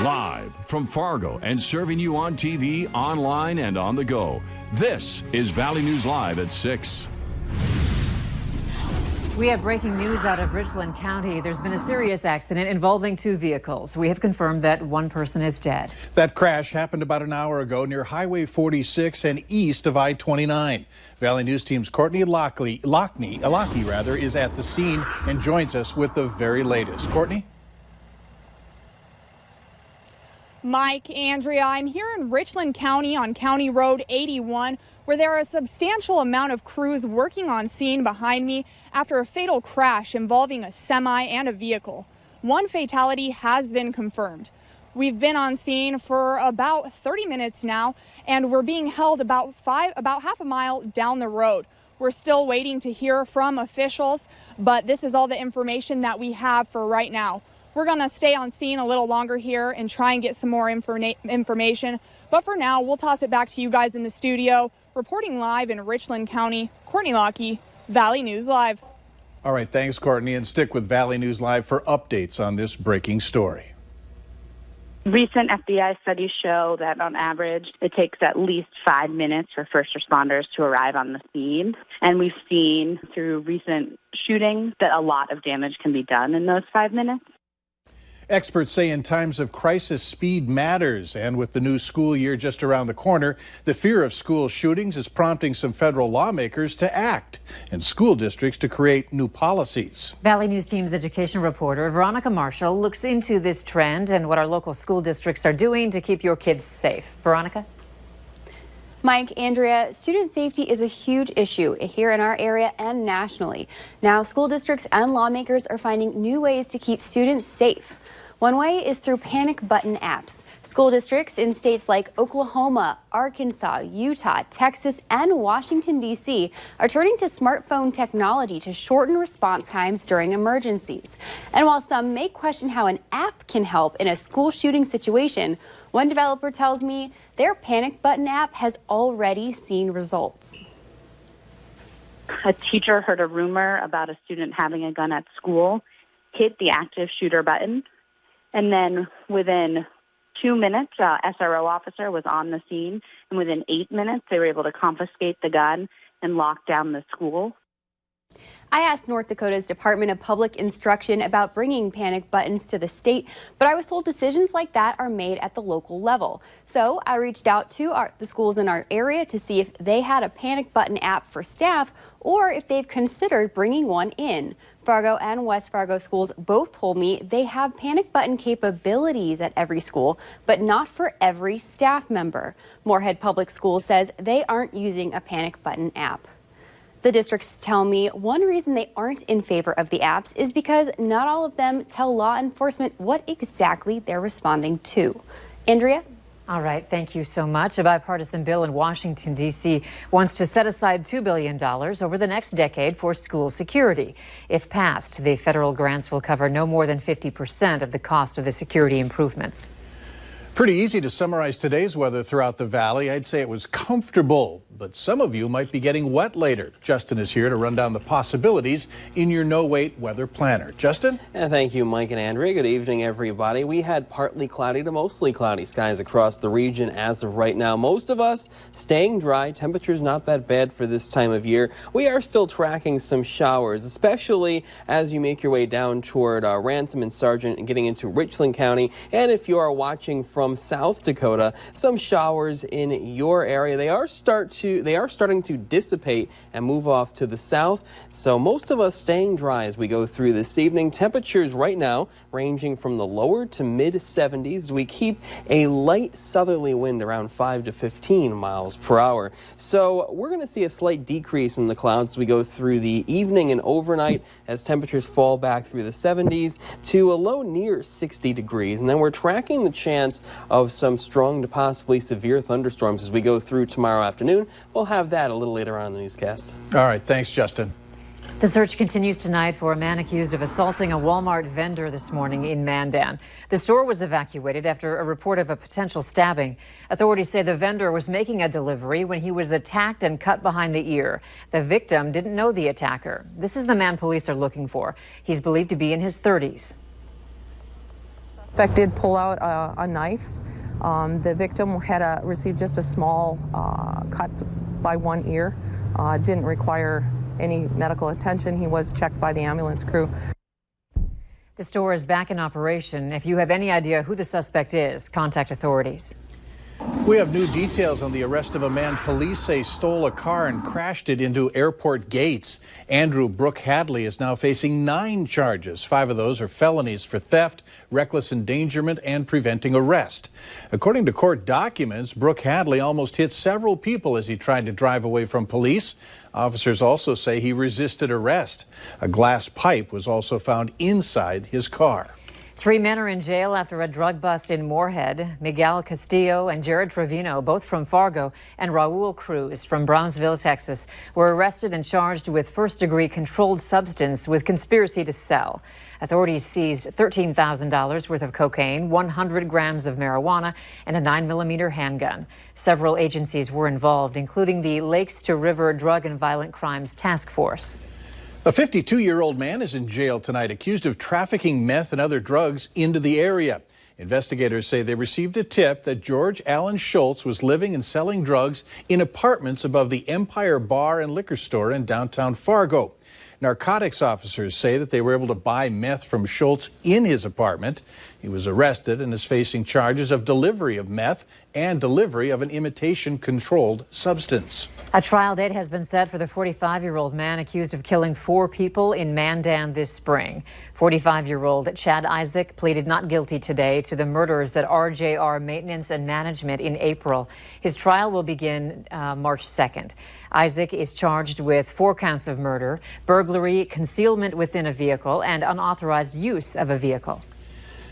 Live from Fargo and serving you on TV, online, and on the go. This is Valley News Live at 6. We have breaking news out of Richland County. There's been a serious accident involving two vehicles. We have confirmed that one person is dead. That crash happened about an hour ago near Highway 46 and east of I-29. Valley News Team's Courtney Lockney is at the scene and joins us with the very latest. Courtney? Mike, Andrea, I'm here in Richland County on County Road 81, where there are a substantial amount of crews working on scene behind me after a fatal crash involving a semi and a vehicle. One fatality has been confirmed. We've been on scene for about 30 minutes now, and we're being held about half a mile down the road. We're still waiting to hear from officials, but this is all the information that we have for right now. We're going to stay on scene a little longer here and try and get some more information. But for now, we'll toss it back to you guys in the studio. Reporting live in Richland County, Courtney Lockney, Valley News Live. All right, thanks, Courtney, and stick with Valley News Live for updates on this breaking story. Recent FBI studies show that on average, it takes at least 5 minutes for first responders to arrive on the scene. And we've seen through recent shootings that a lot of damage can be done in those 5 minutes. Experts say in times of crisis, speed matters. And with the new school year just around the corner, the fear of school shootings is prompting some federal lawmakers to act and school districts to create new policies. Valley News Team's education reporter Veronica Marshall looks into this trend and what our local school districts are doing to keep your kids safe. Veronica? Mike, Andrea, student safety is a huge issue here in our area and nationally. Now, school districts and lawmakers are finding new ways to keep students safe. One way is through panic button apps. School districts in states like Oklahoma, Arkansas, Utah, Texas, and Washington, D.C. are turning to smartphone technology to shorten response times during emergencies. And while some may question how an app can help in a school shooting situation, one developer tells me their panic button app has already seen results. A teacher heard a rumor about a student having a gun at school, hit the active shooter button, and then within 2 minutes, SRO officer was on the scene, and within 8 minutes, they were able to confiscate the gun and lock down the school. I asked North Dakota's Department of Public Instruction about bringing panic buttons to the state, but I was told decisions like that are made at the local level. So I reached out to the schools in our area to see if they had a panic button app for staff or if they've considered bringing one in. Fargo and West Fargo schools both told me they have panic button capabilities at every school, but not for every staff member. Moorhead Public Schools says they aren't using a panic button app. The districts tell me one reason they aren't in favor of the apps is because not all of them tell law enforcement what exactly they're responding to. Andrea? All right, thank you so much. A bipartisan bill in Washington, D.C. wants to set aside $2 billion over the next decade for school security. If passed, the federal grants will cover no more than 50% of the cost of the security improvements. Pretty easy to summarize today's weather throughout the valley. I'd say it was comfortable, but some of you might be getting wet later. Justin is here to run down the possibilities in your no-wait weather planner. Justin? And thank you, Mike and Andrea. Good evening, everybody. We had partly cloudy to mostly cloudy skies across the region as of right now. Most of us staying dry. Temperatures not that bad for this time of year. We are still tracking some showers, especially as you make your way down toward Ransom and Sargent and getting into Richland County. And if you are watching from South Dakota, some showers in your area. They are starting to dissipate and move off to the south. So most of us staying dry as we go through this evening. Temperatures right now ranging from the lower to mid 70s. We keep a light southerly wind around 5 to 15 miles per hour. So we're going to see a slight decrease in the clouds as we go through the evening and overnight as temperatures fall back through the 70s to a low near 60 degrees. And then we're tracking the chance of some strong to possibly severe thunderstorms as we go through tomorrow afternoon. We'll have that a little later on in the newscast. All right, thanks, Justin. The search continues tonight for a man accused of assaulting a Walmart vendor this morning in Mandan. The store was evacuated after a report of a potential stabbing. Authorities say the vendor was making a delivery when he was attacked and cut behind the ear. The victim didn't know the attacker. This is the man police are looking for. He's believed to be in his 30s. Suspect did pull out a knife. The victim had received just a small cut by one ear. Didn't require any medical attention. He was checked by the ambulance crew. The store is back in operation. If you have any idea who the suspect is, contact authorities. We have new details on the arrest of a man police say stole a car and crashed it into airport gates. Andrew Brooke Hadley is now facing 9 charges. 5 of those are felonies for theft, reckless endangerment, and preventing arrest. According to court documents, Brooke Hadley almost hit several people as he tried to drive away from police. Officers also say he resisted arrest. A glass pipe was also found inside his car. 3 men are in jail after a drug bust in Moorhead. Miguel Castillo and Jared Trevino, both from Fargo, and Raul Cruz from Brownsville, Texas, were arrested and charged with first-degree controlled substance with conspiracy to sell. Authorities seized $13,000 worth of cocaine, 100 grams of marijuana, and a 9mm handgun. Several agencies were involved, including the Lakes to River Drug and Violent Crimes Task Force. A 52-year-old man is in jail tonight accused of trafficking meth and other drugs into the area. Investigators say they received a tip that George Allen Schultz was living and selling drugs in apartments above the Empire Bar and Liquor Store in downtown Fargo. Narcotics officers say that they were able to buy meth from Schultz in his apartment. He was arrested and is facing charges of delivery of meth and delivery of an imitation controlled substance. A trial date has been set for the 45-year-old man accused of killing 4 people in Mandan this spring. 45-year-old Chad Isaac pleaded not guilty today to the murders at RJR Maintenance and Management in April. His trial will begin March 2nd. Isaac is charged with 4 counts of murder, burglary, concealment within a vehicle, and unauthorized use of a vehicle.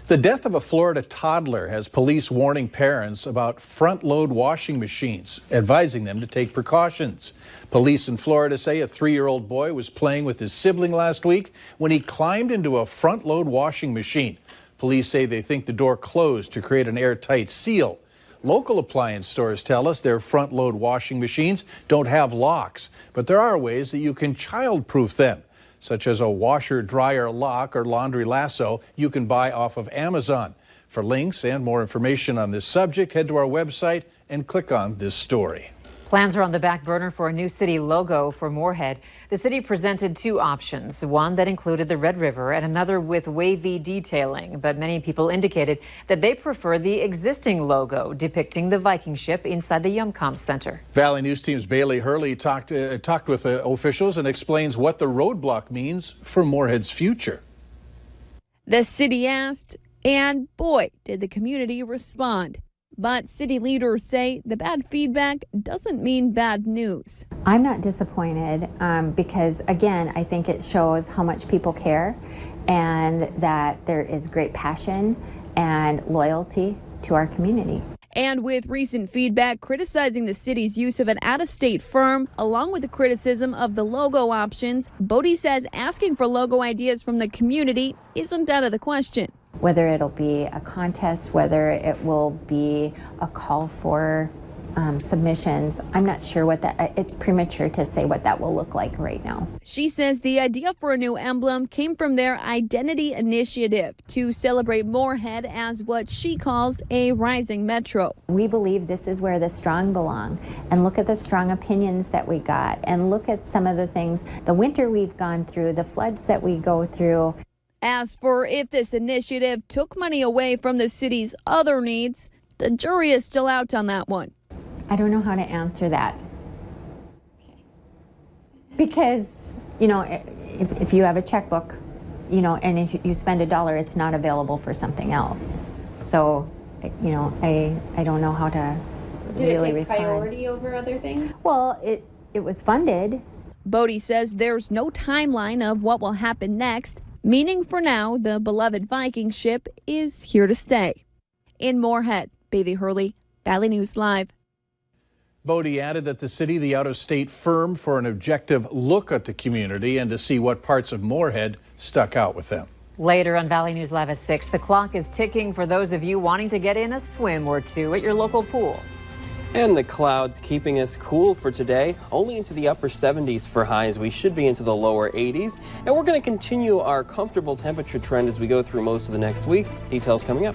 The death of a Florida toddler has police warning parents about front-load washing machines, advising them to take precautions. Police in Florida say a 3-year-old boy was playing with his sibling last week when he climbed into a front-load washing machine. Police say they think the door closed to create an airtight seal. Local appliance stores tell us their front-load washing machines don't have locks, but there are ways that you can child-proof them, such as a washer-dryer lock or laundry lasso you can buy off of Amazon. For links and more information on this subject, head to our website and click on this story. Plans are on the back burner for a new city logo for Moorhead. The city presented 2 options, one that included the Red River and another with wavy detailing. But many people indicated that they prefer the existing logo depicting the Viking ship inside the Yumcomp Center. Valley News Team's Bailey Hurley talked with officials and explains what the roadblock means for Moorhead's future. The city asked, and boy, did the community respond. But city leaders say the bad feedback doesn't mean bad news. I'm not disappointed because, again, I think it shows how much people care and that there is great passion and loyalty to our community. And with recent feedback criticizing the city's use of an out-of-state firm, along with the criticism of the logo options, Bodie says asking for logo ideas from the community isn't out of the question. Whether it'll be a contest, whether it will be a call for submissions, I'm not sure what that, it's premature to say what that will look like right now. She says the idea for a new emblem came from their identity initiative to celebrate Moorhead as what she calls a rising metro. We believe this is where the strong belong, and look at the strong opinions that we got, and look at some of the things, the winter we've gone through, the floods that we go through. As for if this initiative took money away from the city's other needs, the jury is still out on that one. I don't know how to answer that. Because, you know, if you have a checkbook, you know, and if you spend $1, it's not available for something else. So, you know, I don't know how to really respond. Did it take priority over other things? Well, it was funded. Bodie says there's no timeline of what will happen next, meaning for now, the beloved Viking ship is here to stay. In Moorhead, Bailey Hurley, Valley News Live. Bodie added that the city, the out-of-state firm, for an objective look at the community and to see what parts of Moorhead stuck out with them. Later on Valley News Live at 6, the clock is ticking for those of you wanting to get in a swim or two at your local pool. And the clouds keeping us cool for today, only into the upper 70s for highs. We should be into the lower 80s. And we're going to continue our comfortable temperature trend as we go through most of the next week. Details coming up.